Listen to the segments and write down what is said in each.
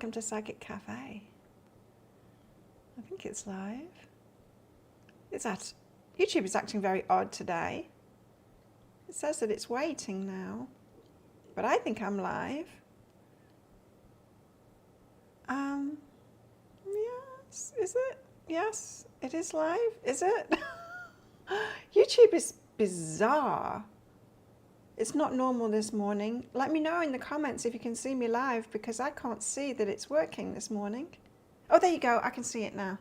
welcome to Psychic Cafe. I think it's live. YouTube is acting very odd today. It says that it's waiting now, but I think I'm live. Yes, is it? Yes, it is live, is it? YouTube is bizarre. It's not normal this morning. Let me know in the comments if you can see me live, because I can't see that it's working this morning. Oh, there you go. I can see it now.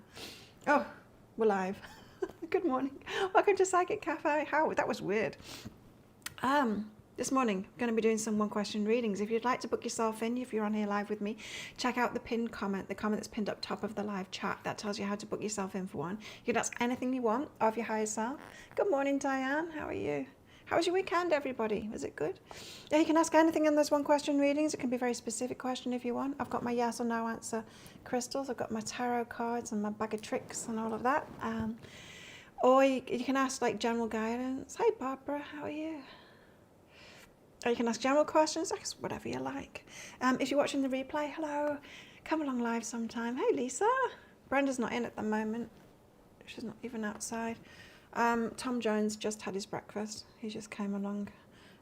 Oh, we're live. Good morning. Welcome to Psychic Cafe. How? That was weird. This morning, I'm going to be doing some one-question readings. If you'd like to book yourself in, if you're on here live with me, check out the pinned comment, the comment that's pinned up top of the live chat. That tells you how to book yourself in for one. You can ask anything you want of your higher self. Good morning, Diane. How are you? How was your weekend, everybody? Was it good? Yeah, you can ask anything in those one-question readings. It can be a very specific question if you want. I've got my yes or no answer crystals. I've got my tarot cards and my bag of tricks and all of that. Or you can ask like general guidance. Hey, Barbara, how are you? Or you can ask general questions, ask whatever you like. If you're watching the replay, hello, come along live sometime. Hey, Lisa. Brenda's not in at the moment. She's not even outside. Tom Jones just had his breakfast. He just came along.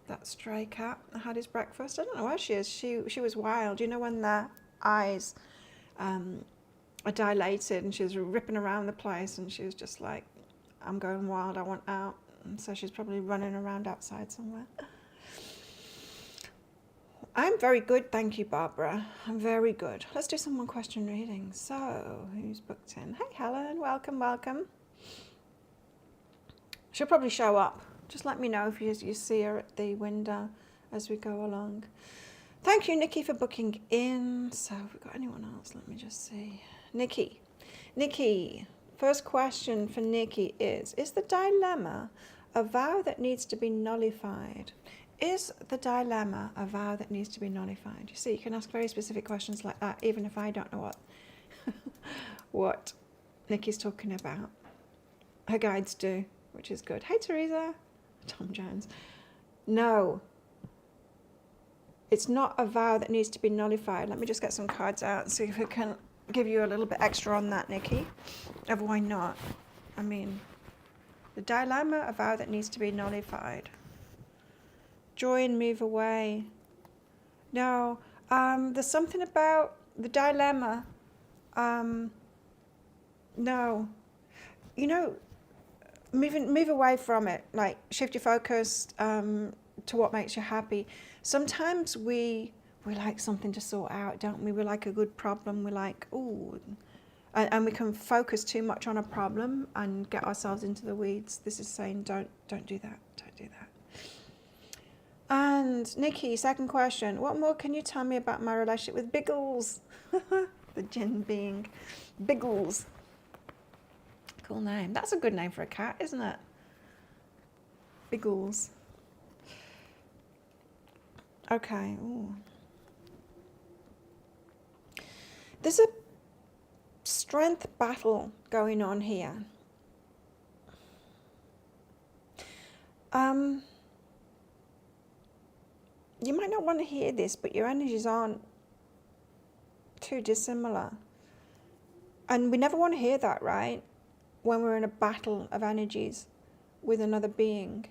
That stray cat had his breakfast. I don't know where she is. She was wild. You know when their eyes are dilated, and she was ripping around the place, and she was just like, I'm going wild, I want out. And so she's probably running around outside somewhere. I'm very good, thank you, Barbara. I'm very good. Let's do some one-question reading. So, who's booked in? Hey, Helen, welcome, welcome. She'll probably show up. Just let me know if you see her at the window as we go along. Thank you, Nikki, for booking in. So, have we got anyone else? Let me just see. Nikki. Nikki, first question for Nikki is the dilemma a vow that needs to be nullified? Is the dilemma a vow that needs to be nullified? You see, you can ask very specific questions like that, even if I don't know what Nikki's talking about. Her guides do, which is good. Hey, Teresa. Tom Jones. No. It's not a vow that needs to be nullified. Let me just get some cards out and see if we can give you a little bit extra on that, Nikki. Of why not? I mean, the dilemma, a vow that needs to be nullified. Joy and move away. No, there's something about the dilemma. No, you know, move away from it. Like shift your focus to what makes you happy. Sometimes we like something to sort out, don't we? We like a good problem. We like and we can focus too much on a problem and get ourselves into the weeds. This is saying don't do that. Don't do that. And Nikki, second question. What more can you tell me about my relationship with Biggles? The jinn being. Biggles. Cool name. That's a good name for a cat, isn't it? Biggles. Okay. Ooh. There's a strength battle going on here. You might not want to hear this, but your energies aren't too dissimilar. And we never want to hear that, right? When we're in a battle of energies with another being.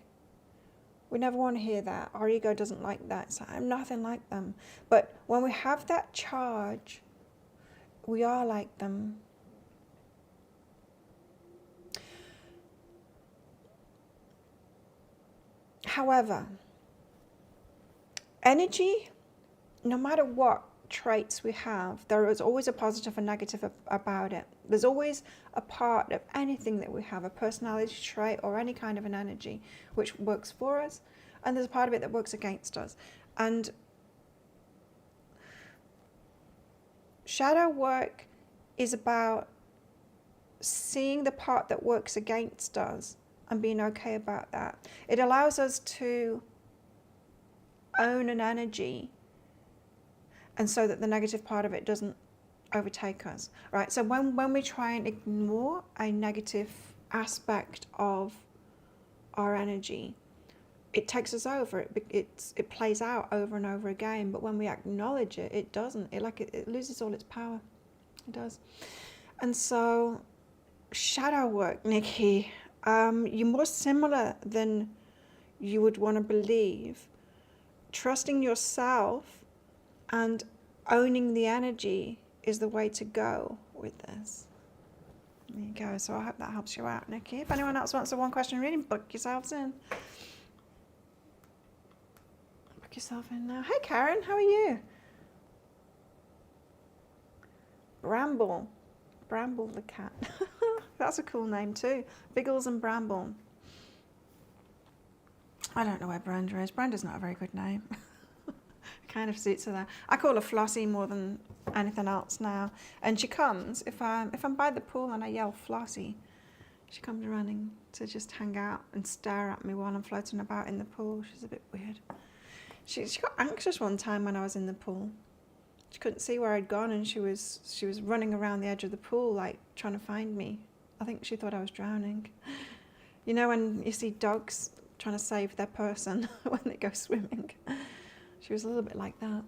We never want to hear that. Our ego doesn't like that. So I'm nothing like them. But when we have that charge, we are like them. However, energy, no matter what traits we have, there is always a positive and negative about it. There's always a part of anything that we have, a personality trait or any kind of an energy, which works for us, and there's a part of it that works against us. And shadow work is about seeing the part that works against us and being okay about that. It allows us to own an energy, and so that the negative part of it doesn't overtake us, right? So when we try and ignore a negative aspect of our energy, it takes us over. It plays out over and over again. But when we acknowledge it, it doesn't. It loses all its power. It does. And so, shadow work, Nikki. You're more similar than you would want to believe. Trusting yourself and owning the energy is the way to go with this. There you go. So I hope that helps you out, Nikki. If anyone else wants a one question reading, book yourselves in. Book yourself in now. Hey Karen, how are you? Bramble the cat. That's a cool name too. Biggles and Bramble. I don't know where Brenda is. Brenda's not a very good name. Kind of suits her there. I call her Flossie more than anything else now. And she comes, if I'm by the pool and I yell Flossie, she comes running to just hang out and stare at me while I'm floating about in the pool. She's a bit weird. She got anxious one time when I was in the pool. She couldn't see where I'd gone, and she was running around the edge of the pool, like trying to find me. I think she thought I was drowning. You know when you see dogs trying to save their person when they go swimming? She was a little bit like that.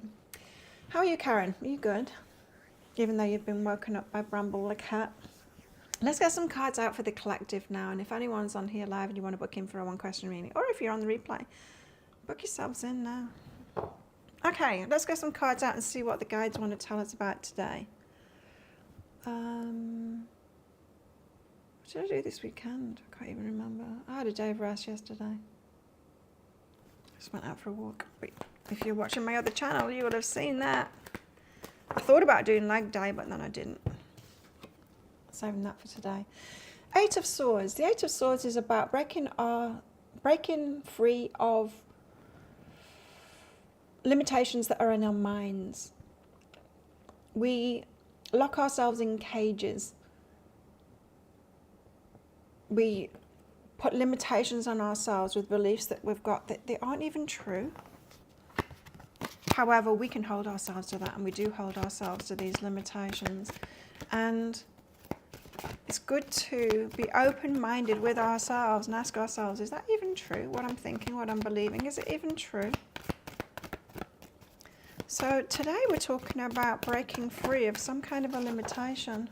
How are you, Karen? Are you good? Even though you've been woken up by Bramble the cat. Let's get some cards out for the collective now. And if anyone's on here live and you want to book in for a one question reading, or if you're on the replay, book yourselves in now. Okay, let's get some cards out and see what the guides want to tell us about today. What did I do this weekend? I can't even remember. I had a day of rest yesterday. Just went out for a walk. But if you're watching my other channel, you would have seen that. I thought about doing leg day, but then I didn't. Saving that for today. Eight of Swords. The Eight of Swords is about breaking free of limitations that are in our minds. We lock ourselves in cages. We put limitations on ourselves with beliefs that we've got that they aren't even true. However, we can hold ourselves to that, and we do hold ourselves to these limitations. And it's good to be open-minded with ourselves and ask ourselves, is that even true? What I'm thinking, what I'm believing, is it even true? So today we're talking about breaking free of some kind of a limitation.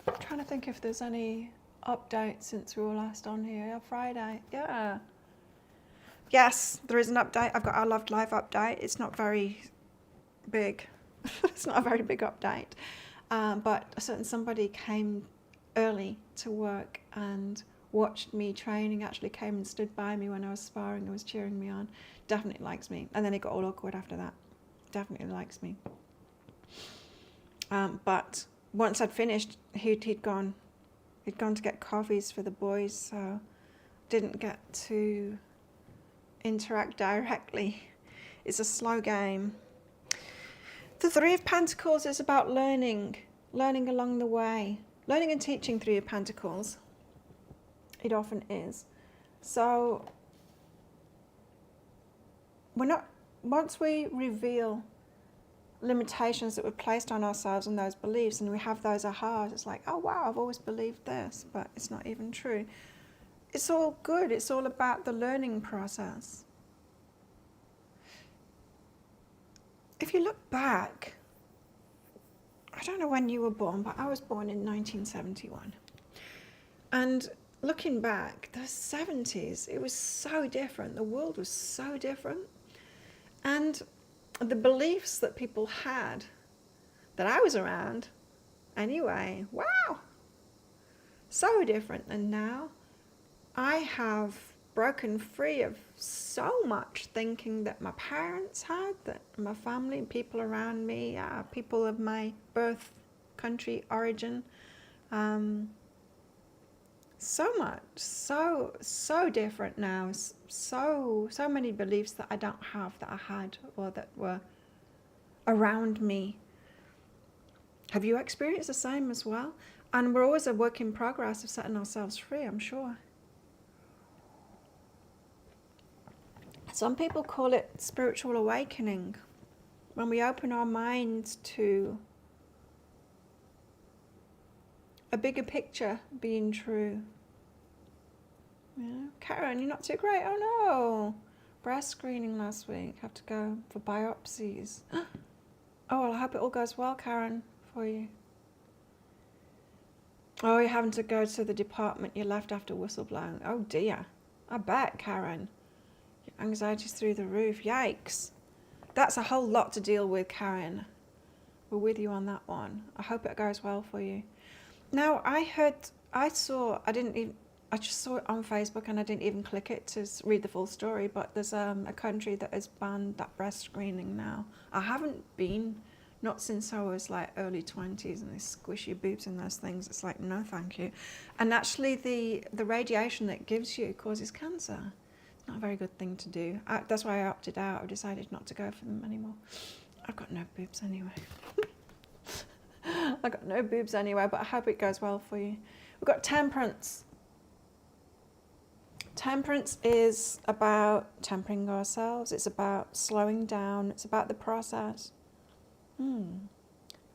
I'm trying to think if there's any updates since we were last on here. Friday, yeah. Yes, there is an update. I've got our Loved Live update. It's not very big. It's not a very big update. But somebody came early to work and watched me training, actually came and stood by me when I was sparring and was cheering me on. Definitely likes me. And then it got all awkward after that. Definitely likes me. But once I'd finished, he'd gone to get coffees for the boys, so didn't get to interact directly. It's a slow game. The Three of Pentacles is about learning along the way. Learning and teaching, Three of Pentacles. It often is. So once we reveal limitations that were placed on ourselves and those beliefs, and we have those ahas, it's like, oh wow, I've always believed this, but it's not even true. It's all good. It's all about the learning process. If you look back, I don't know when you were born, but I was born in 1971. And looking back, the 70s, it was so different. The world was so different. And the beliefs that people had, that I was around, anyway, wow, so different. And now I have broken free of so much thinking that my parents had, that my family, people around me, people of my birth country, origin, so much, so different now, so many beliefs that I don't have that I had or that were around me. Have you experienced the same as well? And we're always a work in progress of setting ourselves free, I'm sure. Some people call it spiritual awakening, when we open our minds to a bigger picture being true. Yeah. Karen, you're not too great. Oh no. Breast screening last week. Have to go for biopsies. Oh, well, I hope it all goes well, Karen, for you. Oh, you're having to go to the department you left after whistleblowing. Oh dear. I bet, Karen. Your anxiety's through the roof. Yikes. That's a whole lot to deal with, Karen. We're with you on that one. I hope it goes well for you. Now, I just saw it on Facebook and I didn't even click it to read the full story, but there's a country that has banned that breast screening now. I haven't been, not since I was like early 20s, and they squish your boobs and those things. It's like, no thank you. And actually the radiation that gives you causes cancer. It's not a very good thing to do. That's why I opted out. I decided not to go for them anymore. I've got no boobs anyway. I've got no boobs anyway, but I hope it goes well for you. We've got temperance. Temperance is about tempering ourselves. It's about slowing down. It's about the process.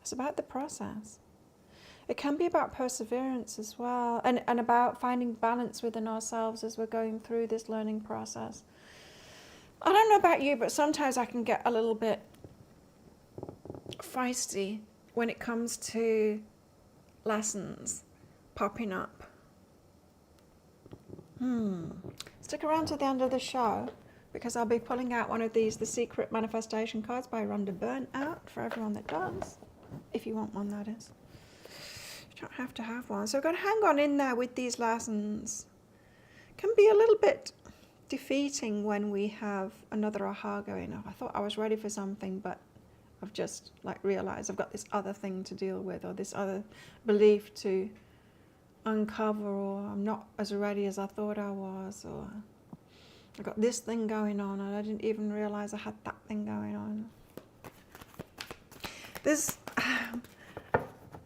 It's about the process. It can be about perseverance as well, and about finding balance within ourselves as we're going through this learning process. I don't know about you, but sometimes I can get a little bit feisty when it comes to lessons popping up. Stick around to the end of the show, because I'll be pulling out one of these, the Secret Manifestation cards by Rhonda Byrne, out for everyone that does. If you want one, that is. You don't have to have one. So I've got to hang on in there with these lessons. It can be a little bit defeating when we have another aha going off. I thought I was ready for something, but I've just realised I've got this other thing to deal with, or this other belief to uncover, or I'm not as ready as I thought I was, or I got this thing going on and I didn't even realise I had that thing going on. There's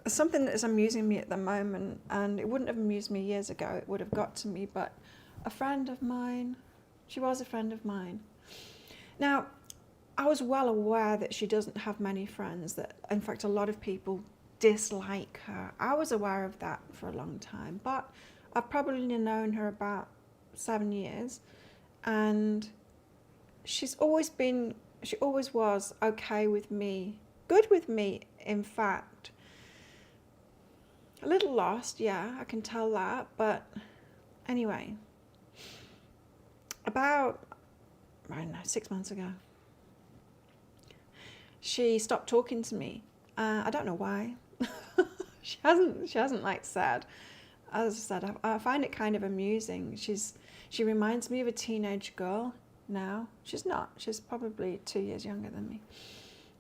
something that is amusing me at the moment, and it wouldn't have amused me years ago, it would have got to me, but a friend of mine, she was a friend of mine. Now, I was well aware that she doesn't have many friends, that in fact a lot of people dislike her. I was aware of that for a long time, but I've probably known her about 7 years, and she always was okay with me, good with me, in fact. A little lost, yeah, I can tell that, but anyway, about, I don't know, 6 months ago, she stopped talking to me. I don't know why. She hasn't said. As I said, I find it kind of amusing. She reminds me of a teenage girl now. She's not. She's probably 2 years younger than me.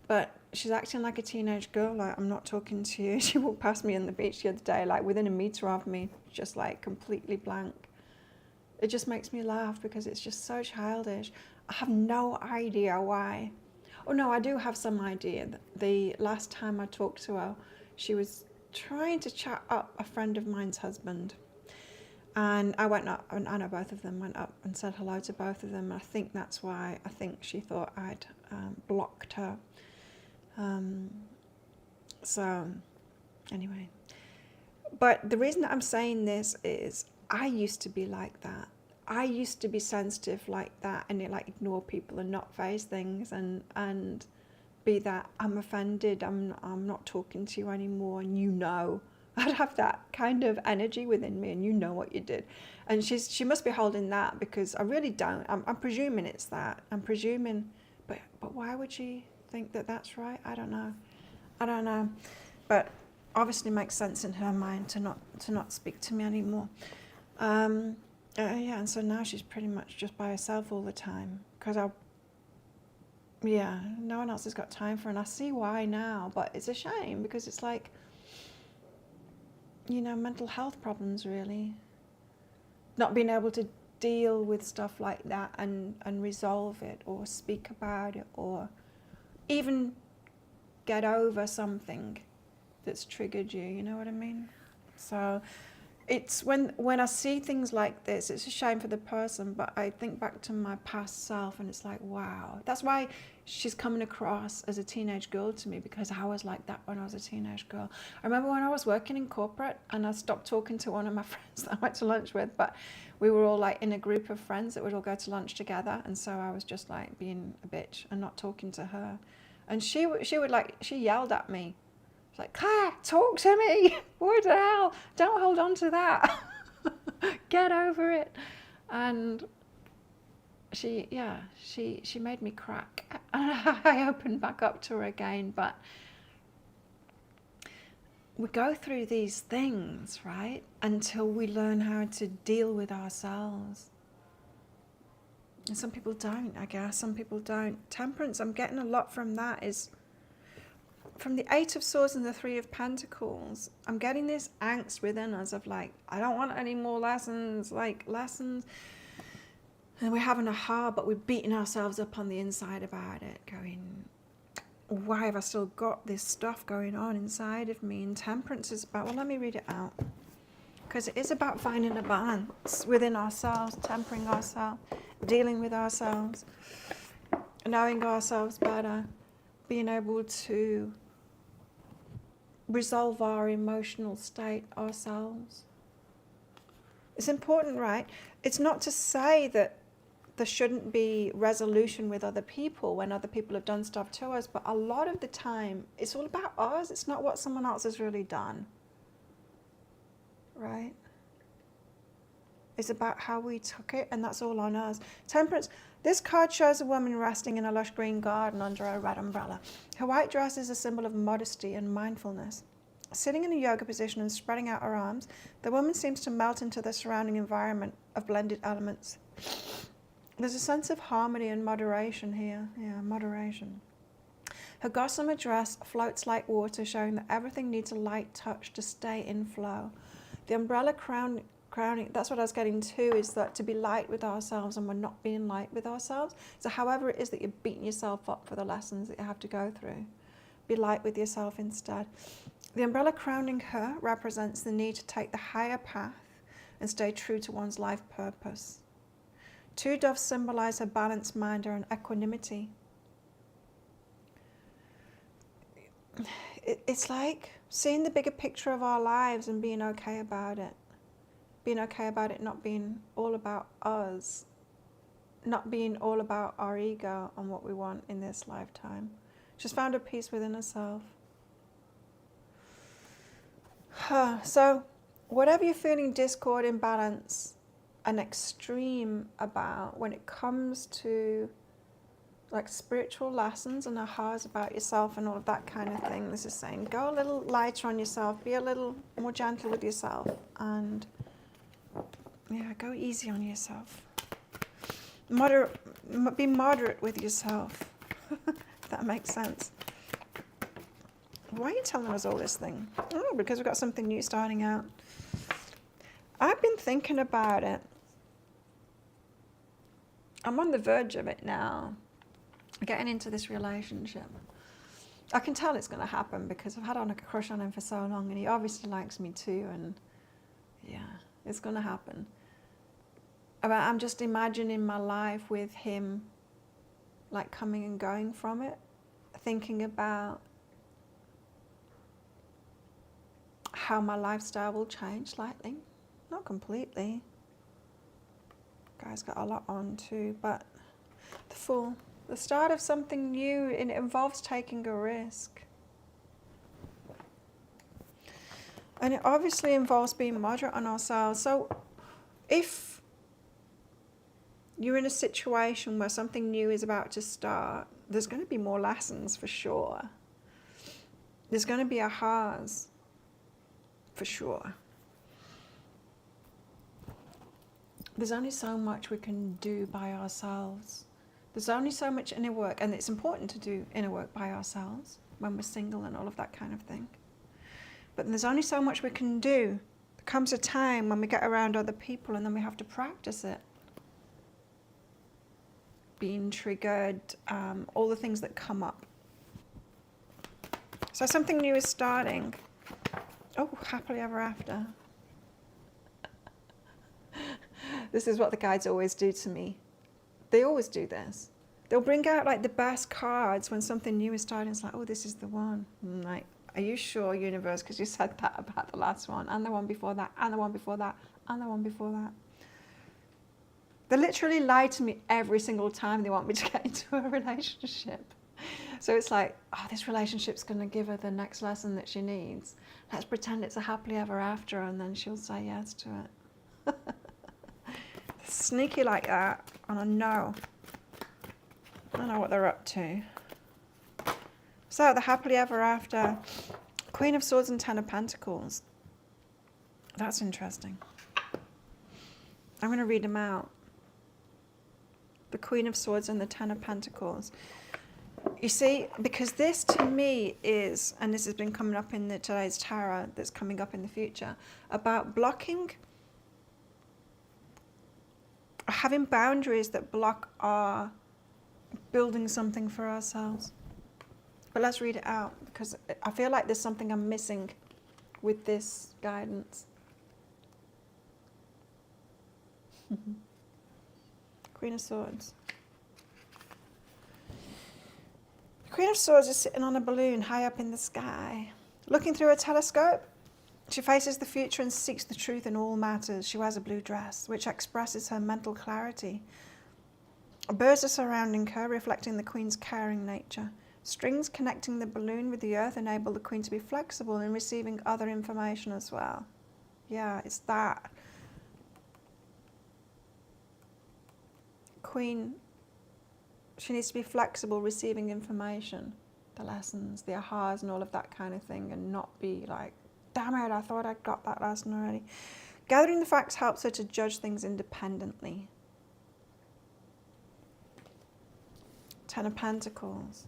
But she's acting like a teenage girl, like, I'm not talking to you. She walked past me on the beach the other day, like within a metre of me, just like completely blank. It just makes me laugh because it's just so childish. I have no idea why. Oh no, I do have some idea. The last time I talked to her, she was trying to chat up a friend of mine's husband. And I went up, and I know both of them, went up and said hello to both of them. I think that's why, I think she thought I'd blocked her. So anyway, but the reason that I'm saying this is I used to be like that. I used to be sensitive like that, and ignore people and not face things, and be that I'm offended, I'm not talking to you anymore, and I'd have that kind of energy within me, and you know what you did. And she must be holding that, because I really don't. I'm presuming it's that. I'm presuming, but why would she think that that's right? I don't know. But obviously makes sense in her mind to not speak to me anymore. Yeah, and so now she's pretty much just by herself all the time, because no one else has got time for her, and I see why now, but it's a shame, because it's like, mental health problems, really. Not being able to deal with stuff like that and resolve it, or speak about it, or even get over something that's triggered you, you know what I mean? So it's when I see things like this, it's a shame for the person, but I think back to my past self and it's like, wow. That's why she's coming across as a teenage girl to me, because I was like that when I was a teenage girl. I remember when I was working in corporate and I stopped talking to one of my friends that I went to lunch with, but we were all like in a group of friends that would all go to lunch together, and so I was just like being a bitch and not talking to her. And she yelled at me. She's like, Claire, talk to me. What the hell? Don't hold on to that. Get over it. And she made me crack. I opened back up to her again, but we go through these things, right? Until we learn how to deal with ourselves. And some people don't, I guess. Some people don't. Temperance, I'm getting a lot from that, is from the Eight of Swords and the Three of Pentacles. I'm getting this angst within us of like, I don't want any more lessons, and we're having a hard, but we're beating ourselves up on the inside about it, going, why have I still got this stuff going on inside of me? And temperance is about, well, let me read it out, because it is about finding a balance within ourselves, tempering ourselves, dealing with ourselves, knowing ourselves better, being able to resolve our emotional state ourselves. It's important, right? It's not to say that there shouldn't be resolution with other people when other people have done stuff to us, but a lot of the time it's all about us. It's not what someone else has really done, right? It's about how we took it, and that's all on us. Temperance. This card shows a woman resting in a lush green garden under a red umbrella. Her white dress is a symbol of modesty and mindfulness. Sitting in a yoga position and spreading out her arms, the woman seems to melt into the surrounding environment of blended elements. There's a sense of harmony and moderation here. Yeah, moderation. Her gossamer dress floats like water, showing that everything needs a light touch to stay in flow. The umbrella crowning, that's what I was getting to, is that to be light with ourselves, and we're not being light with ourselves. So however it is that you're beating yourself up for the lessons that you have to go through, be light with yourself instead. The umbrella crowning her represents the need to take the higher path and stay true to one's life purpose. Two doves symbolize her balanced mind and equanimity. It's like seeing the bigger picture of our lives and being okay about it. Being okay about it not being all about us, not being all about our ego and what we want in this lifetime. Just found a peace within herself. So whatever you're feeling discord, imbalance, and extreme about when it comes to like spiritual lessons and ahas about yourself and all of that kind of thing, this is saying go a little lighter on yourself, be a little more gentle with yourself, and yeah, go easy on yourself. Be moderate with yourself. If that makes sense. Why are you telling us all this thing? Oh, because we've got something new starting out. I've been thinking about it. I'm on the verge of it now. Getting into this relationship. I can tell it's going to happen because I've had a crush on him for so long, and he obviously likes me too, and yeah, it's going to happen. I'm just imagining my life with him like coming and going from it, thinking about how my lifestyle will change slightly, not completely. Guy's got a lot on too, but the Fool, the start of something new, and it involves taking a risk. And it obviously involves being moderate on ourselves. So if you're in a situation where something new is about to start, there's going to be more lessons for sure. There's going to be ahas for sure. There's only so much we can do by ourselves. There's only so much inner work, and it's important to do inner work by ourselves when we're single and all of that kind of thing. But there's only so much we can do. There comes a time when we get around other people and then we have to practice it. Being triggered, all the things that come up. So something new is starting. Oh, happily ever after. This is what the guides always do to me. They always do this. They'll bring out like the best cards when something new is starting. It's like, oh, this is the one. I'm like, are you sure, universe? Because you said that about the last one, and the one before that, and the one before that, and the one before that. They literally lie to me every single time they want me to get into a relationship. So it's like, oh, this relationship's going to give her the next lesson that she needs. Let's pretend it's a happily ever after, and then she'll say yes to it. Sneaky like that, and I know what they're up to. So the happily ever after, Queen of Swords and Ten of Pentacles. That's interesting. I'm going to read them out. The Queen of Swords and the Ten of Pentacles. You see, because this to me is, and this has been coming up in today's tarot that's coming up in the future, about blocking, having boundaries that block our building something for ourselves. But let's read it out, because I feel like there's something I'm missing with this guidance. Queen of Swords. The Queen of Swords is sitting on a balloon high up in the sky. Looking through a telescope, she faces the future and seeks the truth in all matters. She wears a blue dress, which expresses her mental clarity. Birds are surrounding her, reflecting the Queen's caring nature. Strings connecting the balloon with the earth enable the Queen to be flexible in receiving other information as well. Yeah, it's that. Queen, she needs to be flexible receiving information, the lessons, the ahas and all of that kind of thing, and not be like, damn it, I thought I'd got that lesson already. Gathering the facts helps her to judge things independently. Ten of Pentacles.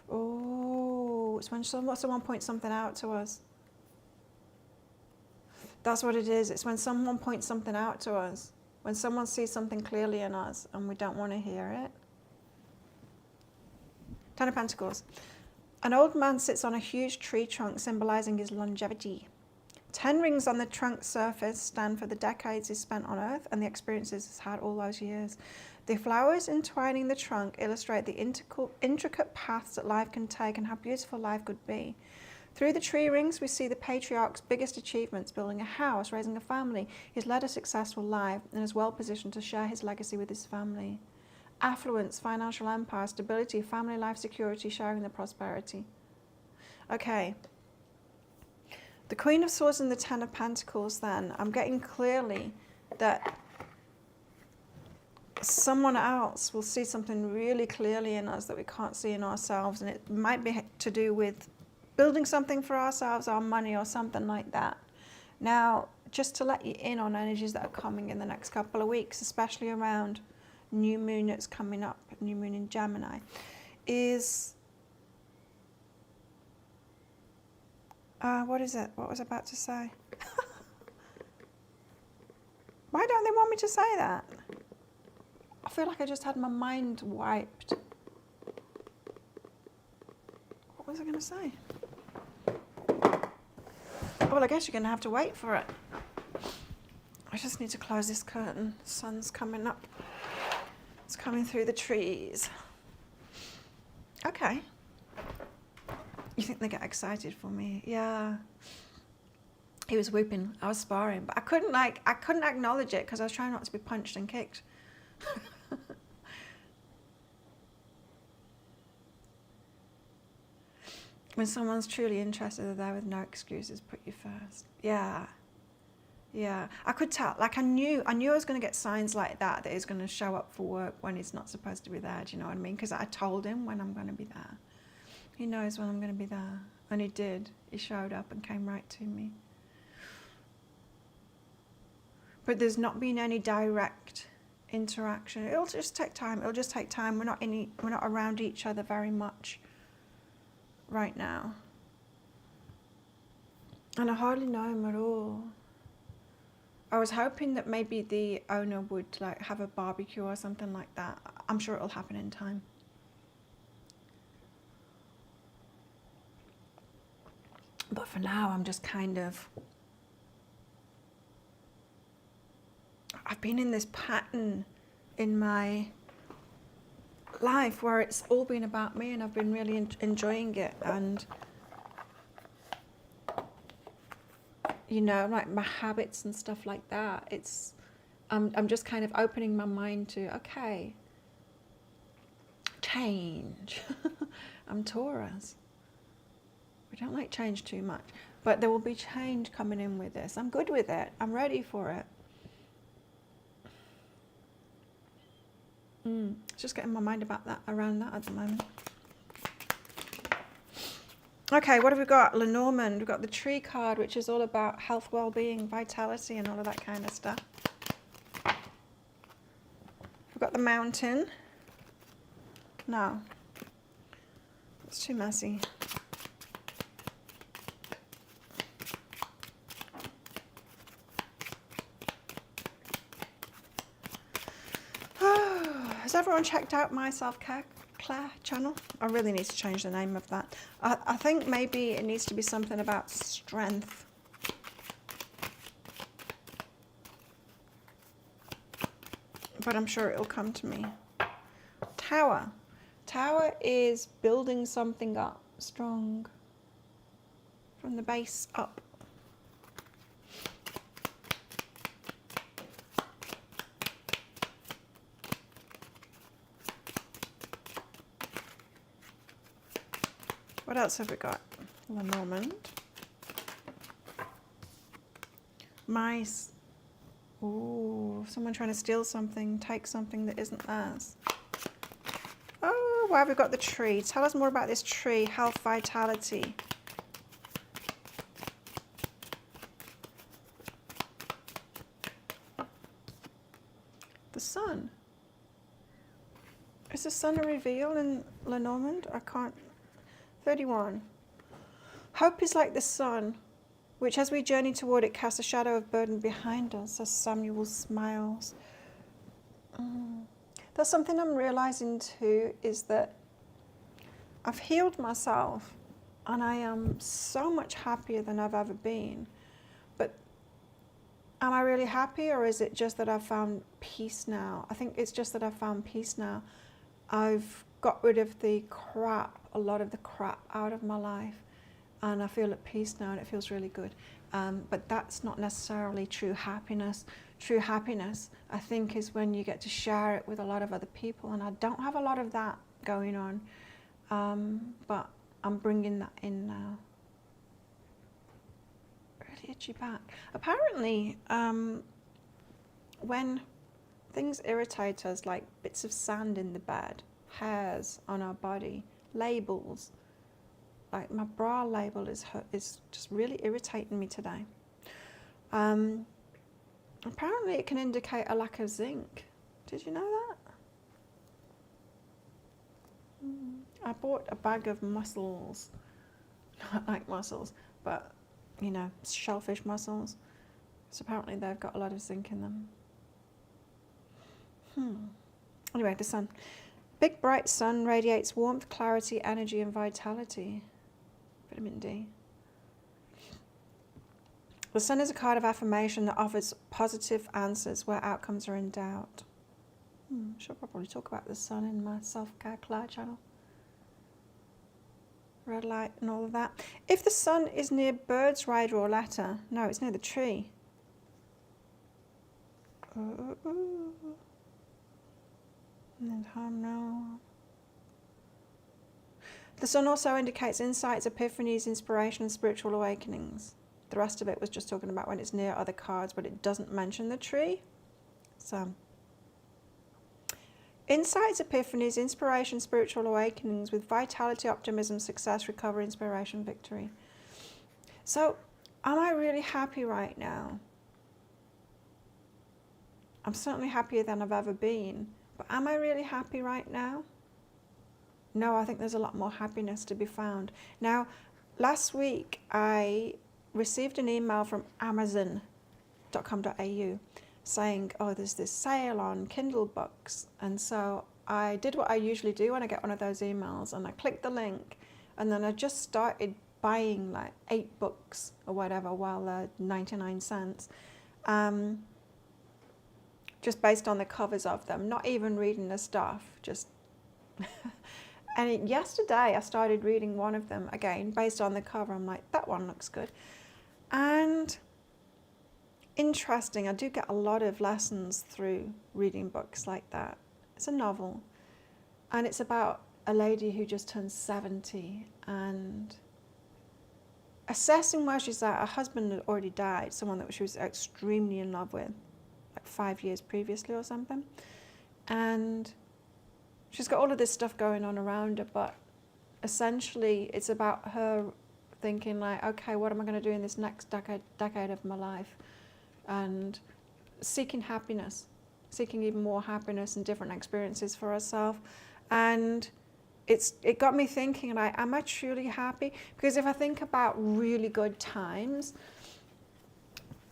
Oh, it's when someone points something out to us. That's what it is. It's when someone points something out to us. When someone sees something clearly in us and we don't want to hear it. Ten of Pentacles. An old man sits on a huge tree trunk symbolizing his longevity. 10 rings on the trunk surface stand for the decades he spent on Earth and the experiences he's had all those years. The flowers entwining the trunk illustrate the intricate paths that life can take and how beautiful life could be. Through the tree rings, we see the patriarch's biggest achievements, building a house, raising a family. He's led a successful life and is well positioned to share his legacy with his family. Affluence, financial empire, stability, family life security, sharing the prosperity. Okay. The Queen of Swords and the Ten of Pentacles then, I'm getting clearly that someone else will see something really clearly in us that we can't see in ourselves, and it might be to do with building something for ourselves, our money or something like that. Now, just to let you in on energies that are coming in the next couple of weeks, especially around new moon that's coming up, new moon in Gemini, is, what is it? What was I about to say? Why don't they want me to say that? I feel like I just had my mind wiped. What was I going to say? Well, I guess you're going to have to wait for it. I just need to close this curtain. The sun's coming up. It's coming through the trees. Okay. You think they get excited for me? Yeah. He was whooping. I was sparring, but I couldn't acknowledge it because I was trying not to be punched and kicked. When someone's truly interested, they're there with no excuses, put you first. Yeah. Yeah. I could tell, like I knew I was going to get signs like that he's going to show up for work when he's not supposed to be there, do you know what I mean? Because I told him when I'm going to be there. He knows when I'm going to be there. And he did. He showed up and came right to me. But there's not been any direct interaction. It'll just take time. It'll just take time. We're not around each other very much right now. And I hardly know him at all. I was hoping that maybe the owner would like have a barbecue or something like that. I'm sure it'll happen in time. But for now, I'm just kind of, I've been in this pattern in my life where it's all been about me, and I've been really enjoying it. And you know, like my habits and stuff like that, it's I'm just kind of opening my mind to, okay, change. I'm Taurus. We don't like change too much, but there will be change coming in with this. I'm good with it. I'm ready for it. Just getting my mind about that, around that at the moment. Okay, what have we got? Lenormand. We've got the tree card, which is all about health, well-being, vitality, and all of that kind of stuff. We've got the mountain. No, it's too messy. Has everyone checked out my self-care Claire channel? I really need to change the name of that. I think maybe it needs to be something about strength. But I'm sure it'll come to me. Tower. Tower is building something up strong from the base up. What else have we got? Lenormand. Mice. Ooh, someone trying to steal something, take something that isn't theirs. Oh, why have we got the tree? Tell us more about this tree. Health, vitality. The sun. Is the sun a reveal in Lenormand? I can't. 31. Hope is like the sun, which as we journey toward it casts a shadow of burden behind us, as Samuel smiles. That's something I'm realizing too, is that I've healed myself and I am so much happier than I've ever been. But am I really happy, or is it just that I've found peace now? I think it's just that I've found peace now. I've got rid of the crap, a lot of the crap out of my life, and I feel at peace now, and it feels really good. But that's not necessarily true happiness. True happiness, I think, is when you get to share it with a lot of other people, and I don't have a lot of that going on, but I'm bringing that in now. Really itchy back. Apparently, when things irritate us, like bits of sand in the bed, hairs on our body, labels, like my bra label is just really irritating me today. Apparently it can indicate a lack of zinc. Did you know that? I bought a bag of mussels. Not like mussels, but you know, shellfish mussels. So apparently they've got a lot of zinc in them. Anyway, the sun. Big bright sun radiates warmth, clarity, energy, and vitality. Vitamin D. The sun is a card of affirmation that offers positive answers where outcomes are in doubt. Should probably talk about the sun in my self-care Claire channel. Red light and all of that. If the sun is near birds, rider, or letter, no, it's near the tree. The sun also indicates insights, epiphanies, inspiration, and spiritual awakenings. The rest of it was just talking about when it's near other cards, but it doesn't mention the tree. So, insights, epiphanies, inspiration, spiritual awakenings with vitality, optimism, success, recovery, inspiration, victory. So, am I really happy right now? I'm certainly happier than I've ever been. But am I really happy right now? No, I think there's a lot more happiness to be found. Now, last week I received an email from Amazon.com.au saying, oh, there's this sale on Kindle books. And so I did what I usually do when I get one of those emails, and I clicked the link, and then I just started buying like 8 books or whatever while they're 99 cents. just based on the covers of them, not even reading the stuff, just... And yesterday I started reading one of them again, based on the cover. I'm like, that one looks good. And interesting, I do get a lot of lessons through reading books like that. It's a novel, and it's about a lady who just turned 70 and assessing where she's at. Her husband had already died, someone that she was extremely in love with, like 5 years previously or something. And she's got all of this stuff going on around her, but essentially it's about her thinking like, okay, what am I going to do in this next decade of my life? And seeking happiness, seeking even more happiness and different experiences for herself. And it got me thinking, like, am I truly happy? Because if I think about really good times,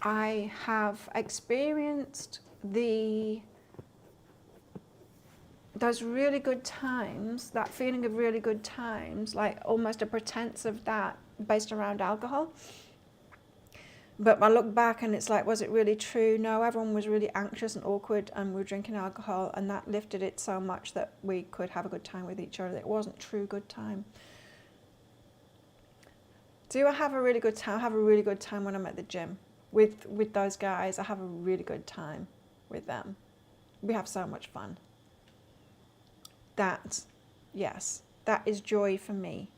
I have experienced those really good times, that feeling of really good times, like almost a pretense of that based around alcohol. But I look back and it's like, was it really true? No, everyone was really anxious and awkward and we were drinking alcohol, and that lifted it so much that we could have a good time with each other. It wasn't true good time. Do I have a really good time? I have a really good time when I'm at the gym with those guys. I have a really good time with them. We have so much fun. Yes, that is joy for me.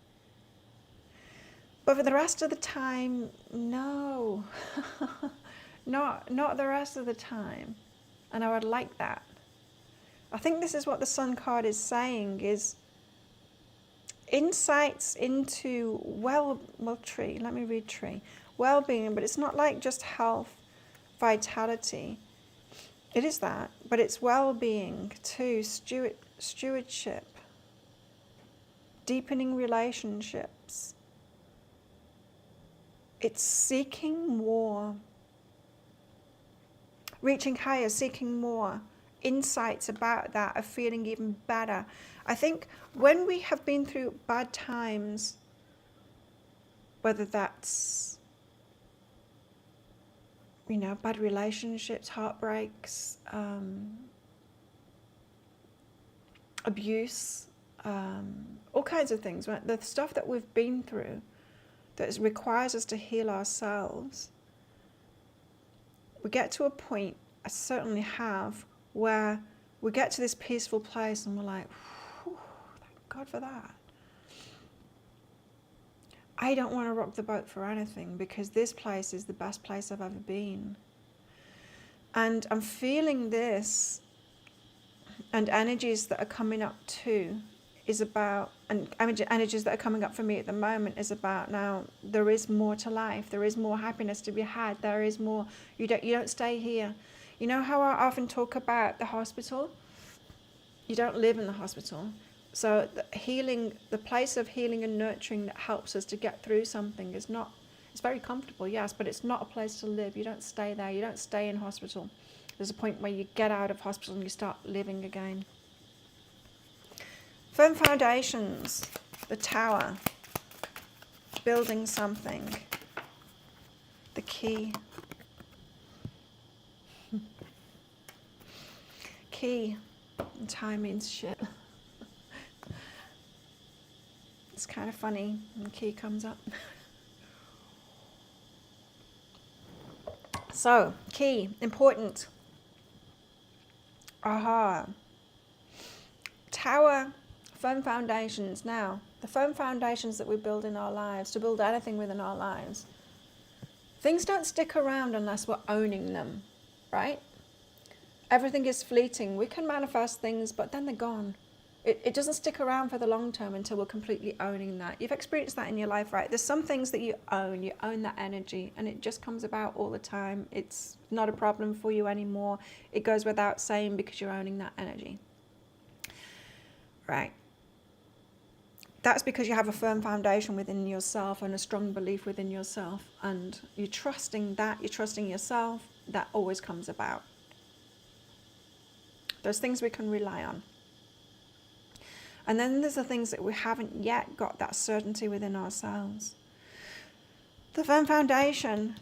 But for the rest of the time, no. not the rest of the time. And I would like that. I think this is what the Sun card is saying, is insights into tree. Let me read tree. Well-being, but it's not like just health, vitality. It is that, but it's well-being too, stewardship, deepening relationships. It's seeking more, reaching higher, seeking more, insights about that, of feeling even better. I think when we have been through bad times, whether that's, bad relationships, heartbreaks, abuse, all kinds of things, right? The stuff that we've been through that requires us to heal ourselves, we get to a point, I certainly have, where we get to this peaceful place and we're like, thank God for that. I don't want to rock the boat for anything, because this place is the best place I've ever been. And I'm feeling this, and energies that are coming up too, is about, and energies that are coming up for me at the moment is about, now there is more to life, there is more happiness to be had, there is more. You don't stay here. You know how I often talk about the hospital? You don't live in the hospital. So the place of healing and nurturing that helps us to get through something is not, it's very comfortable, yes, but it's not a place to live. You don't stay there. You don't stay in hospital. There's a point where you get out of hospital and you start living again. Firm foundations, the tower, building something, the key. Key, and time means shit. It's kind of funny when the key comes up. So, key, important. Aha. Tower, firm foundations. Now, the firm foundations that we build in our lives, to build anything within our lives, things don't stick around unless we're owning them, right? Everything is fleeting. We can manifest things, but then they're gone. It doesn't stick around for the long term until we're completely owning that. You've experienced that in your life, right? There's some things that you own that energy, and it just comes about all the time. It's not a problem for you anymore. It goes without saying because you're owning that energy. Right. That's because you have a firm foundation within yourself and a strong belief within yourself, and you're trusting that, you're trusting yourself, that always comes about. Those things we can rely on. And then there's the things that we haven't yet got that certainty within ourselves. The firm foundation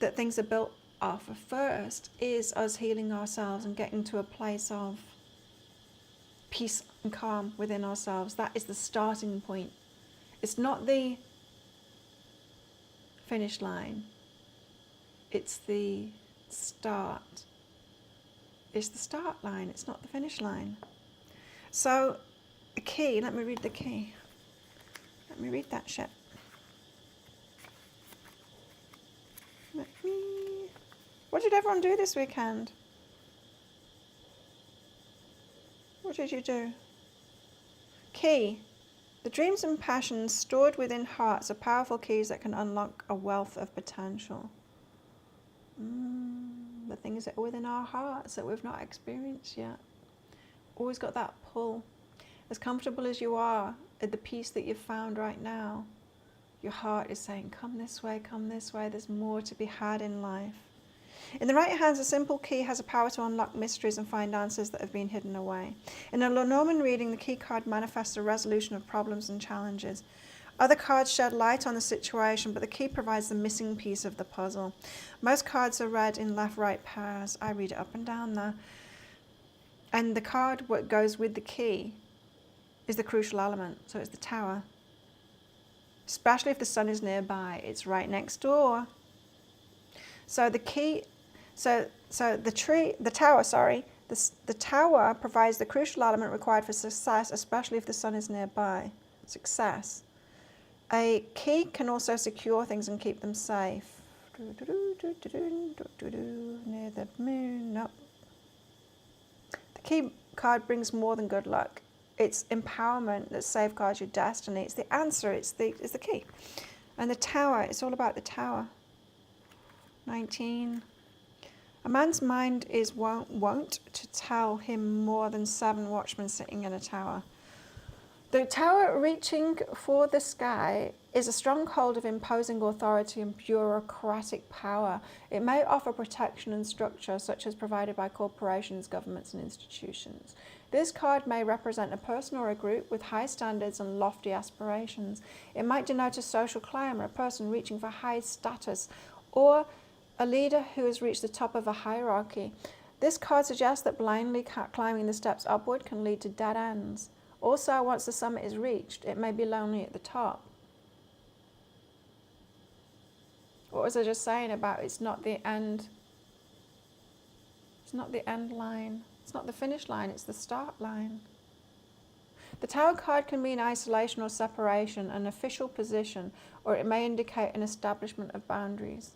that things are built offer first is us healing ourselves and getting to a place of peace and calm within ourselves. That is the starting point. It's not the finish line. It's the start. It's the start line. It's not the finish line. So, a key. Let me read the key. Let me read that shit. What did everyone do this weekend? What did you do? Key. The dreams and passions stored within hearts are powerful keys that can unlock a wealth of potential. The things that are within our hearts that we've not experienced yet. Always got that pull. As comfortable as you are at the peace that you've found right now, your heart is saying, come this way, there's more to be had in life. In the right hands, a simple key has a power to unlock mysteries and find answers that have been hidden away. In a Lenormand reading, the key card manifests a resolution of problems and challenges. Other cards shed light on the situation, but the key provides the missing piece of the puzzle. Most cards are read in left-right pairs. I read it up and down there. And the card what goes with the key is the crucial element, so it's the tower. Especially if the sun is nearby, it's right next door. So the key, the tower provides the crucial element required for success, especially if the sun is nearby. Success. A key can also secure things and keep them safe. Near the moon, no. The key card brings more than good luck. It's empowerment that safeguards your destiny. It's the answer, it's the key. And the tower, it's all about the tower. 19. A man's mind is wont to tell him more than 7 watchmen sitting in a tower. The tower reaching for the sky is a stronghold of imposing authority and bureaucratic power. It may offer protection and structure, such as provided by corporations, governments, and institutions. This card may represent a person or a group with high standards and lofty aspirations. It might denote a social climb or a person reaching for high status, or a leader who has reached the top of a hierarchy. This card suggests that blindly climbing the steps upward can lead to dead ends. Also, once the summit is reached, it may be lonely at the top. What was I just saying about it's not the end? It's not the end line. It's not the finish line, it's the start line. The tower card can mean isolation or separation, an official position, or it may indicate an establishment of boundaries.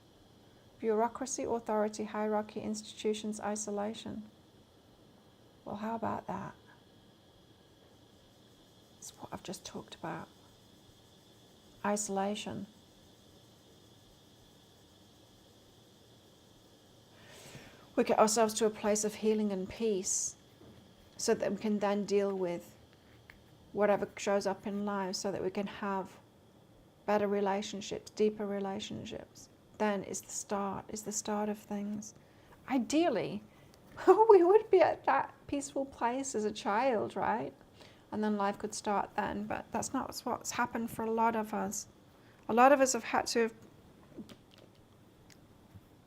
Bureaucracy, authority, hierarchy, institutions, isolation. Well, how about that? It's what I've just talked about. Isolation. We get ourselves to a place of healing and peace so that we can then deal with whatever shows up in life, so that we can have better relationships, deeper relationships. Then it's the start of things. Ideally, we would be at that peaceful place as a child, right? And then life could start then, but that's not what's happened for a lot of us. A lot of us have had to have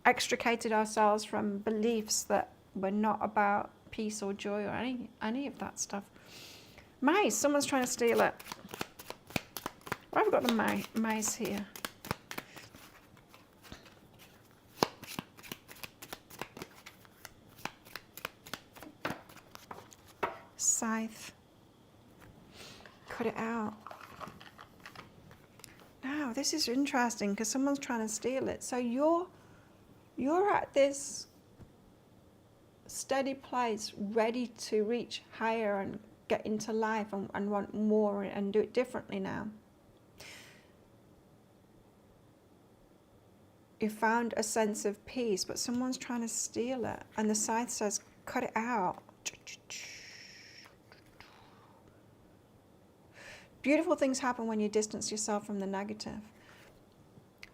extricated ourselves from beliefs that were not about peace or joy or any of that stuff. Mice, someone's trying to steal it. Why have I got the mice here? Scythe. Cut it out. Now, this is interesting because someone's trying to steal it. So you're at this steady place, ready to reach higher and get into life and want more and do it differently now. You found a sense of peace, but someone's trying to steal it. And the scythe says, cut it out. Beautiful things happen when you distance yourself from the negative.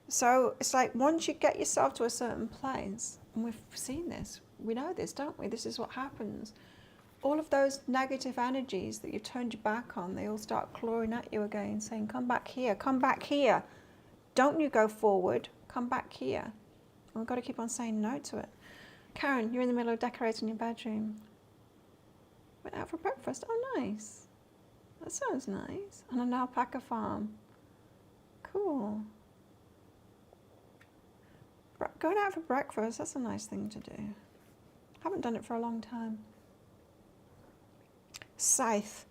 So it's like once you get yourself to a certain place, and we've seen this, we know this, don't we? This is what happens. All of those negative energies that you've turned your back on, they all start clawing at you again, saying, come back here, come back here. Don't you go forward, come back here. And we've got to keep on saying no to it. Karen, you're in the middle of decorating your bedroom. Went out for breakfast. Oh, nice. That sounds nice. On an alpaca farm. Cool. Going out for breakfast, that's a nice thing to do. Haven't done it for a long time. Scythe.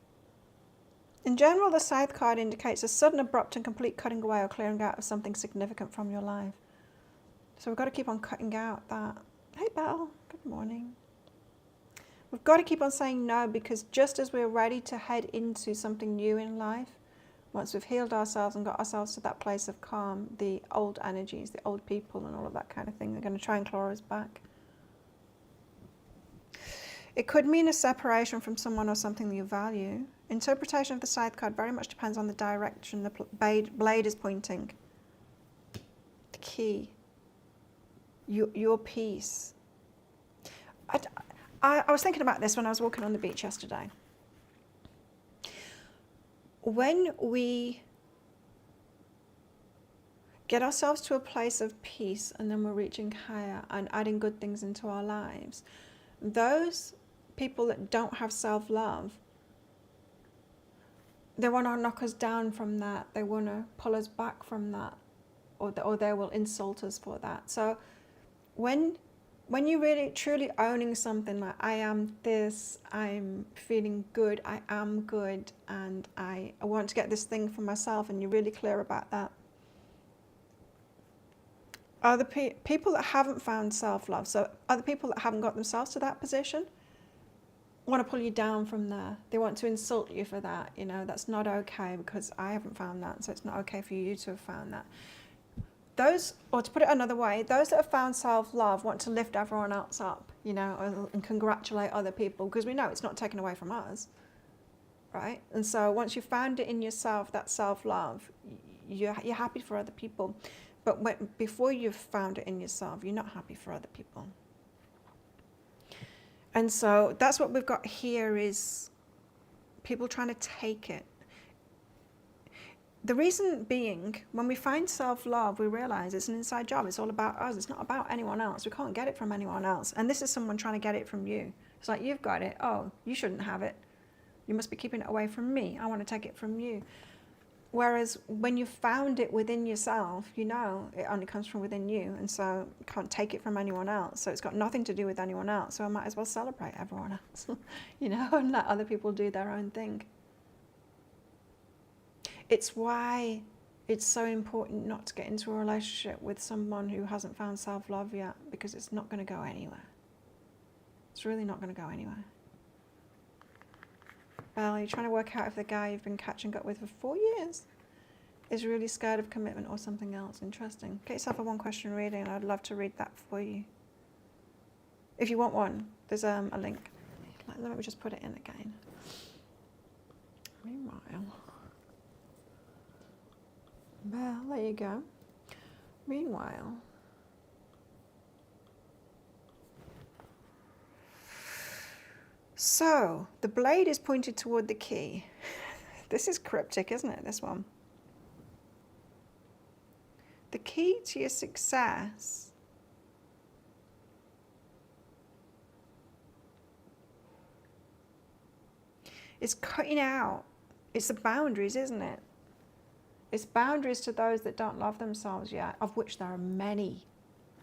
In general, the Scythe card indicates a sudden, abrupt and complete cutting away or clearing out of something significant from your life. So we've got to keep on cutting out that. Hey, Belle. Good morning. We've got to keep on saying no, because just as we're ready to head into something new in life, once we've healed ourselves and got ourselves to that place of calm, the old energies, the old people and all of that kind of thing, they're going to try and claw us back. It could mean a separation from someone or something that you value. Interpretation of the Scythe card very much depends on the direction the blade is pointing. The key. Your peace. I was thinking about this when I was walking on the beach yesterday. When we get ourselves to a place of peace and then we're reaching higher and adding good things into our lives, those people that don't have self-love, they want to knock us down from that. They want to pull us back from that, or they will insult us for that. So when you're really truly owning something like, I am this, I'm feeling good, I am good, and I want to get this thing for myself, and you're really clear about that. Other people that haven't found self-love, so other people that haven't got themselves to that position, want to pull you down from there. They want to insult you for that. You know, that's not okay, because I haven't found that, so it's not okay for you to have found that. Those, or to put it another way, those that have found self-love want to lift everyone else up, you know, and congratulate other people, because we know it's not taken away from us, right? And so once you've found it in yourself, that self-love, you're happy for other people. But before you've found it in yourself, you're not happy for other people. And so that's what we've got here, is people trying to take it. The reason being, when we find self-love, we realize it's an inside job. It's all about us. It's not about anyone else. We can't get it from anyone else. And this is someone trying to get it from you. It's like, you've got it. Oh, you shouldn't have it. You must be keeping it away from me. I want to take it from you. Whereas when you found it within yourself, you know it only comes from within you. And so you can't take it from anyone else. So it's got nothing to do with anyone else. So I might as well celebrate everyone else, you know, and let other people do their own thing. It's why it's so important not to get into a relationship with someone who hasn't found self-love yet, because it's not going to go anywhere. It's really not going to go anywhere. Well, you're trying to work out if the guy you've been catching up with for 4 years is really scared of commitment or something else. Interesting. Get yourself a one-question reading, and I'd love to read that for you. If you want one, there's a link. Let me just put it in again. Meanwhile... Well, there you go. Meanwhile, so the blade is pointed toward the key. This is cryptic, isn't it, this one? The key to your success is cutting out. It's the boundaries, isn't it? It's boundaries to those that don't love themselves yet, of which there are many.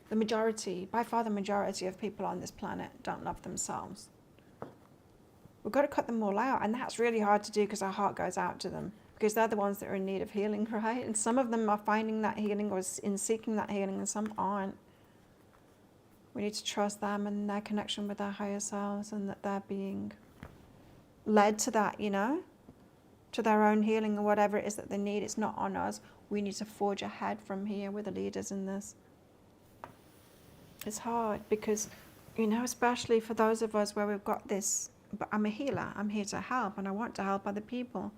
The majority, by far the majority of people on this planet don't love themselves. We've got to cut them all out, and that's really hard to do, because our heart goes out to them, because they're the ones that are in need of healing, right? And some of them are finding that healing or in seeking that healing, and some aren't. We need to trust them and their connection with their higher selves, and that they're being led to that, you know? To their own healing or whatever it is that they need. It's not on us. We need to forge ahead from here. We're the leaders in this. It's hard because, you know, especially for those of us where we've got this, but I'm a healer. I'm here to help, and I want to help other people.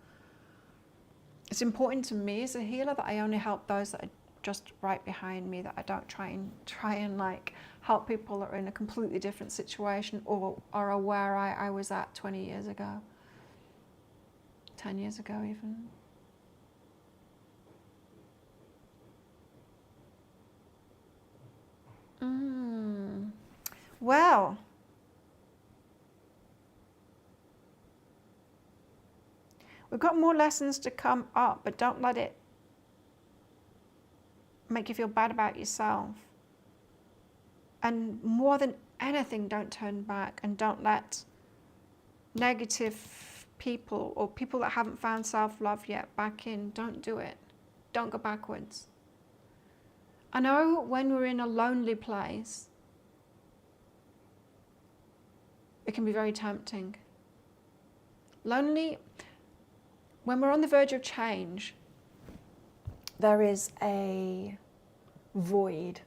It's important to me as a healer that I only help those that are just right behind me, that I don't try and like help people that are in a completely different situation or are where I was at 20 years ago. 10 years ago even. Well, we've got more lessons to come up, but don't let it make you feel bad about yourself. And more than anything, don't turn back, and don't let negative people or people that haven't found self-love yet back in. Don't do it. Don't go backwards. I know when we're in a lonely place, it can be very tempting. Lonely, when we're on the verge of change, there is a void.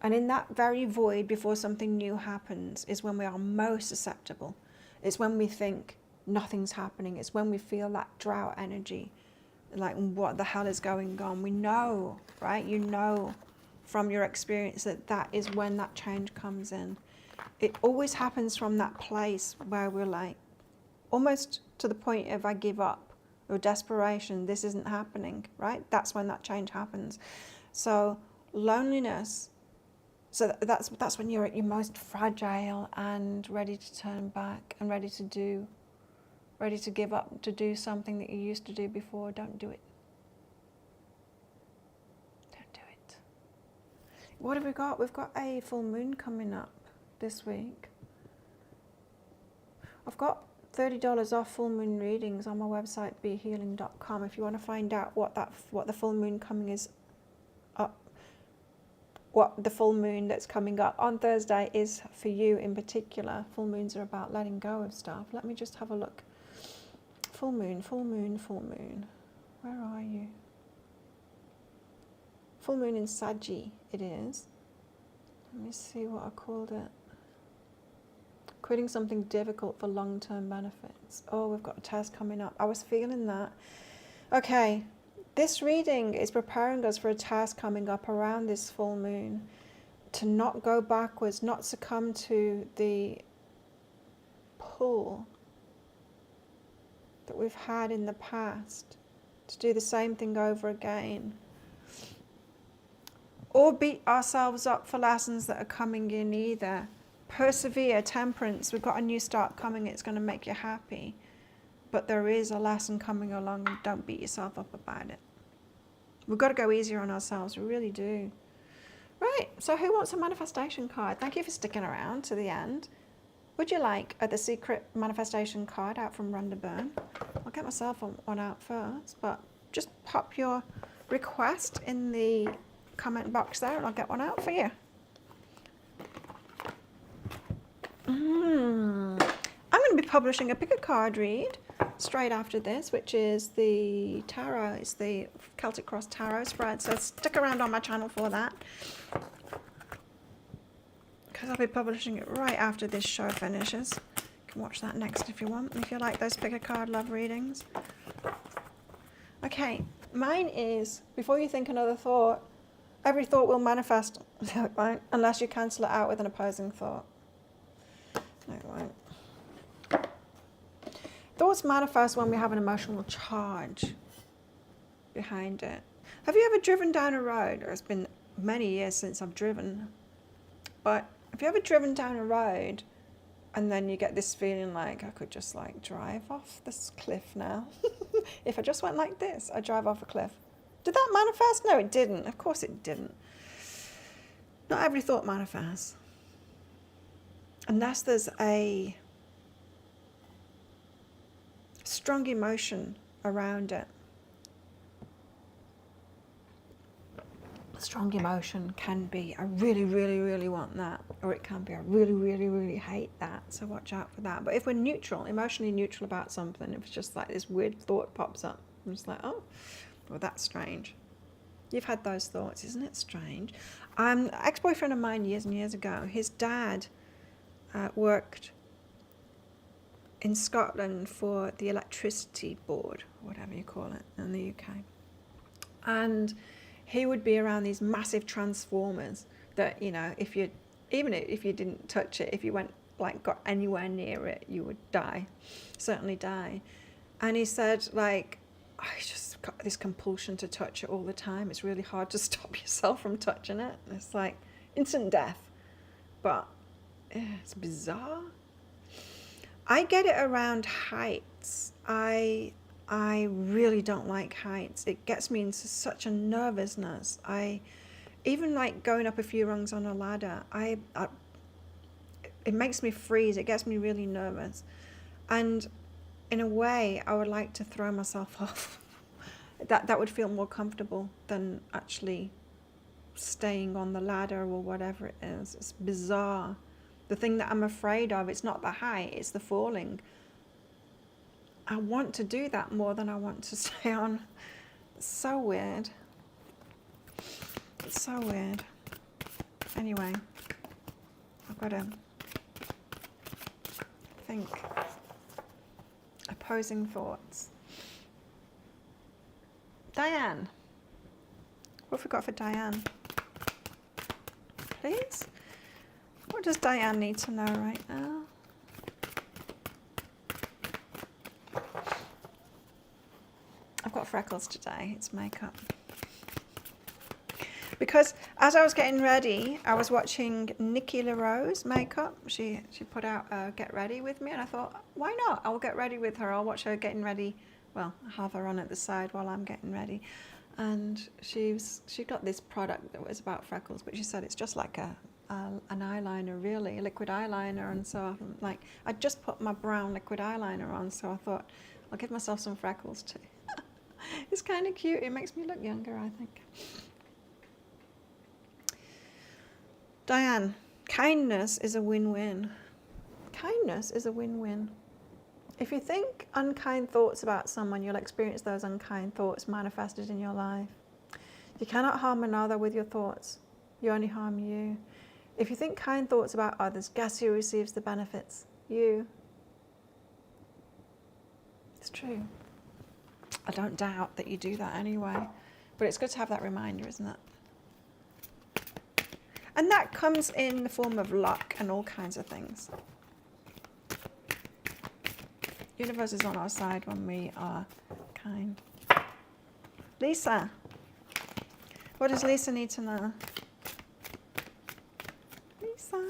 And in that very void, before something new happens, is when we are most susceptible. It's when we think nothing's happening. It's when we feel that drought energy. Like, what the hell is going on? We know, right? You know from your experience that that is when that change comes in. It always happens from that place where we're like, almost to the point of I give up, or desperation, this isn't happening, right? That's when that change happens. So loneliness, so that's when you're at your most fragile and ready to turn back and ready to give up, to do something that you used to do before. Don't do it. Don't do it. What have we got? We've got a full moon coming up this week. I've got $30 off full moon readings on my website, behealing.com, if you want to find out what the full moon coming is up, what the full moon that's coming up on Thursday is for you in particular. Full moons are about letting go of stuff. Let me just have a look. Full moon, full moon, full moon. Where are you? Full moon in Saggy it is. Let me see what I called it. Quitting something difficult for long-term benefits. Oh, we've got a test coming up. I was feeling that. Okay, this reading is preparing us for a test coming up around this full moon. To not go backwards, not succumb to the pull that we've had in the past, to do the same thing over again, or beat ourselves up for lessons that are coming in either. Persevere, temperance, we've got a new start coming, it's going to make you happy, but there is a lesson coming along, and don't beat yourself up about it. We've got to go easier on ourselves, we really do. Right, so who wants a manifestation card? Thank you for sticking around to the end. Would you like the secret manifestation card out from Rhonda Byrne? I'll get myself one out first, but just pop your request in the comment box there and I'll get one out for you. I'm going to be publishing a pick a card read straight after this, which is the tarot. It's the Celtic Cross Tarot spread, so stick around on my channel for that, because I'll be publishing it right after this show finishes. You can watch that next if you want, if you like those pick a card love readings. Okay, mine is, before you think another thought, every thought will manifest. No, it won't, unless you cancel it out with an opposing thought. No, it won't. Thoughts manifest when we have an emotional charge behind it. Have you ever driven down a road? It's been many years since I've driven, but have you ever driven down a road and then you get this feeling like, I could just like drive off this cliff now. If I just went like this, I'd drive off a cliff. Did that manifest? No, it didn't. Of course it didn't. Not every thought manifests, unless there's a strong emotion around it. Strong emotion can be, I really, really, really want that, or it can be, I really, really, really hate that, so watch out for that. But if we're neutral, emotionally neutral about something, if it's just like this weird thought pops up, I'm just like, oh, well, that's strange. You've had those thoughts, isn't it strange? Ex-boyfriend of mine years and years ago, his dad worked in Scotland for the electricity board, whatever you call it, in the UK. And he would be around these massive transformers that, you know, even if you didn't touch it, if you got anywhere near it, you would die, certainly die. And he said, like, I just got this compulsion to touch it all the time. It's really hard to stop yourself from touching it. It's like instant death. but it's bizarre. I get it around heights. I really don't like heights. It gets me into such a nervousness. I even like going up a few rungs on a ladder. It makes me freeze. It gets me really nervous. And in a way, I would like to throw myself off. That would feel more comfortable than actually staying on the ladder or whatever it is. It's bizarre. The thing that I'm afraid of, it's not the height, it's the falling. I want to do that more than I want to stay on. It's so weird. It's so weird. Anyway, I've got to think. Opposing thoughts. Diane. What have we got for Diane? Please? What does Diane need to know right now? I've got freckles today. It's makeup. Because as I was getting ready, I was watching Nikki LaRose makeup. She put out a Get Ready with me, and I thought, why not? I'll get ready with her. I'll watch her getting ready. Well, I have her on at the side while I'm getting ready. And she got this product that was about freckles, but she said it's just like an eyeliner, really, a liquid eyeliner. And so I'm like, I just put my brown liquid eyeliner on, so I thought I'll give myself some freckles too. It's kind of cute. It makes me look younger, I think. Diane, kindness is a win-win. Kindness is a win-win. If you think unkind thoughts about someone, you'll experience those unkind thoughts manifested in your life. You cannot harm another with your thoughts. You only harm you. If you think kind thoughts about others, guess who receives the benefits? You. It's true. I don't doubt that you do that anyway. But it's good to have that reminder, isn't it? And that comes in the form of luck and all kinds of things. Universe is on our side when we are kind. Lisa. What does Lisa need to know? Lisa.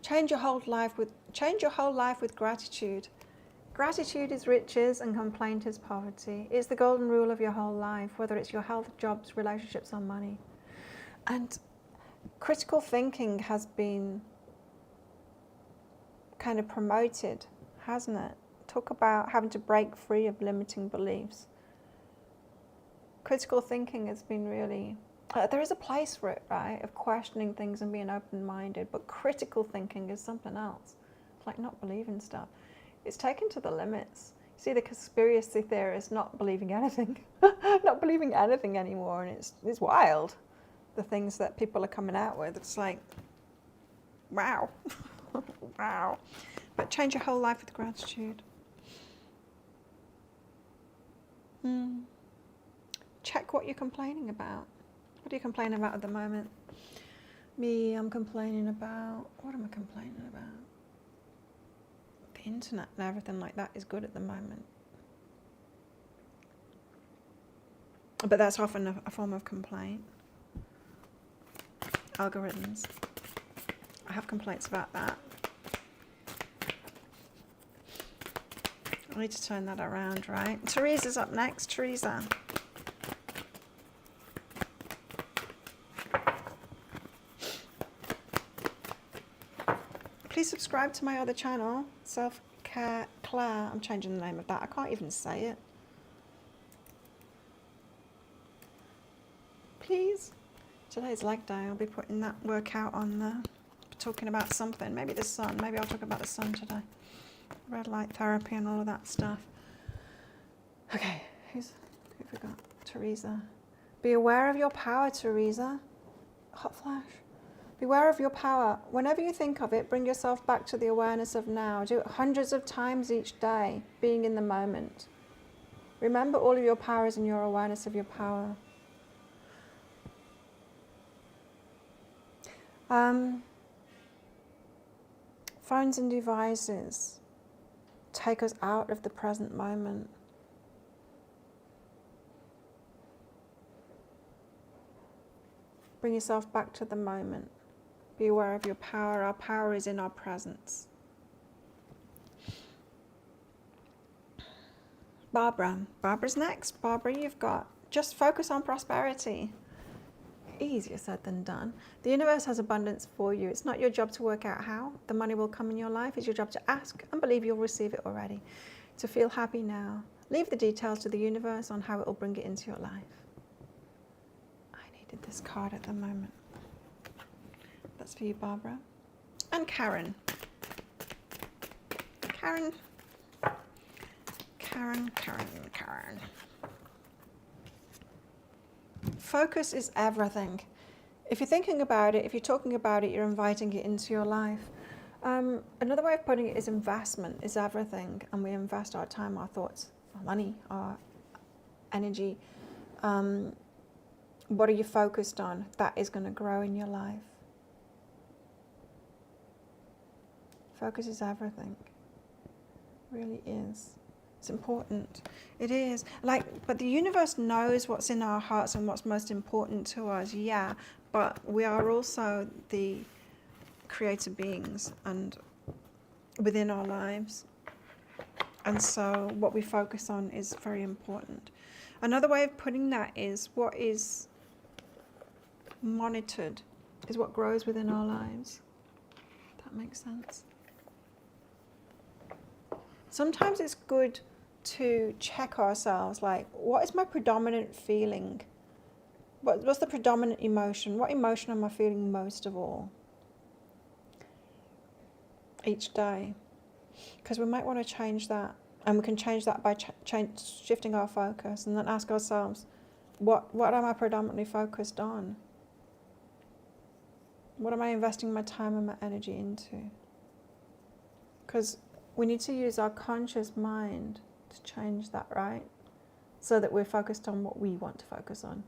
Change your whole life with gratitude. Gratitude is riches and complaint is poverty. It's the golden rule of your whole life, whether it's your health, jobs, relationships, or money. And critical thinking has been kind of promoted, hasn't it? Talk about having to break free of limiting beliefs. Critical thinking has been really, there is a place for it, right, of questioning things and being open-minded, but critical thinking is something else. It's like not believing stuff. It's taken to the limits. You see the conspiracy theorists not believing anything, not believing anything anymore, and it's wild. The things that people are coming out with, it's like, wow, wow. But change your whole life with gratitude. Check what you're complaining about. What are you complaining about at the moment? Me, I'm complaining about, what am I complaining about? The internet and everything like that is good at the moment. But that's often a form of complaint. Algorithms. I have complaints about that. I need to turn that around, right? Teresa's up next. Teresa. Please subscribe to my other channel, Self-Care Claire. I'm changing the name of that. I can't even say it. Please. Today's leg day. I'll be putting that workout on there. Talking about something. Maybe the sun. Maybe I'll talk about the sun today. Red light therapy and all of that stuff. Okay. Who have we got? Teresa. Be aware of your power, Teresa. Hot flash. Beware of your power. Whenever you think of it, bring yourself back to the awareness of now. Do it hundreds of times each day, being in the moment. Remember all of your powers and your awareness of your power. Phones and devices take us out of the present moment. Bring yourself back to the moment. Be aware of your power. Our power is in our presence. Barbara. Barbara's next. Barbara, you've got just focus on prosperity. Easier said than done. The universe has abundance for you. It's not your job to work out how the money will come in your life. It's your job to ask and believe you'll receive it already. To feel happy now. Leave the details to the universe on how it will bring it into your life. I needed this card at the moment. That's for you, Barbara. And Karen. Karen. Focus is everything. If you're thinking about it, if you're talking about it, you're inviting it into your life. Another way of putting it is investment is everything. And we invest our time, our thoughts, our money, our energy. What are you focused on? That is going to grow in your life. Focus is everything. It really is. It's important. It is. But the universe knows what's in our hearts and what's most important to us, yeah. But we are also the creator beings and within our lives. And so what we focus on is very important. Another way of putting that is what is monitored is what grows within our lives. That makes sense. Sometimes it's good to check ourselves, like, what is my predominant feeling? What's the predominant emotion? What emotion am I feeling most of all each day? Because we might want to change that, and we can change that by shifting our focus, and then ask ourselves, what am I predominantly focused on? What am I investing my time and my energy into? Because we need to use our conscious mind to change that, right? So that we're focused on what we want to focus on.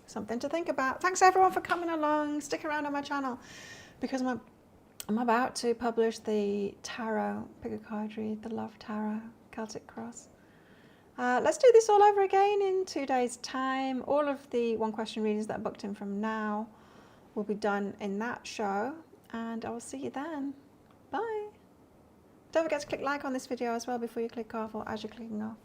Something to think about. Thanks everyone for coming along. Stick around on my channel because I'm about to publish the tarot, pick a card read, the Love Tarot, Celtic Cross. Let's do this all over again in 2 days' time. All of the one question readings that are booked in from now will be done in that show, and I will see you then. Bye. Don't forget to click like on this video as well before you click off or as you're clicking off.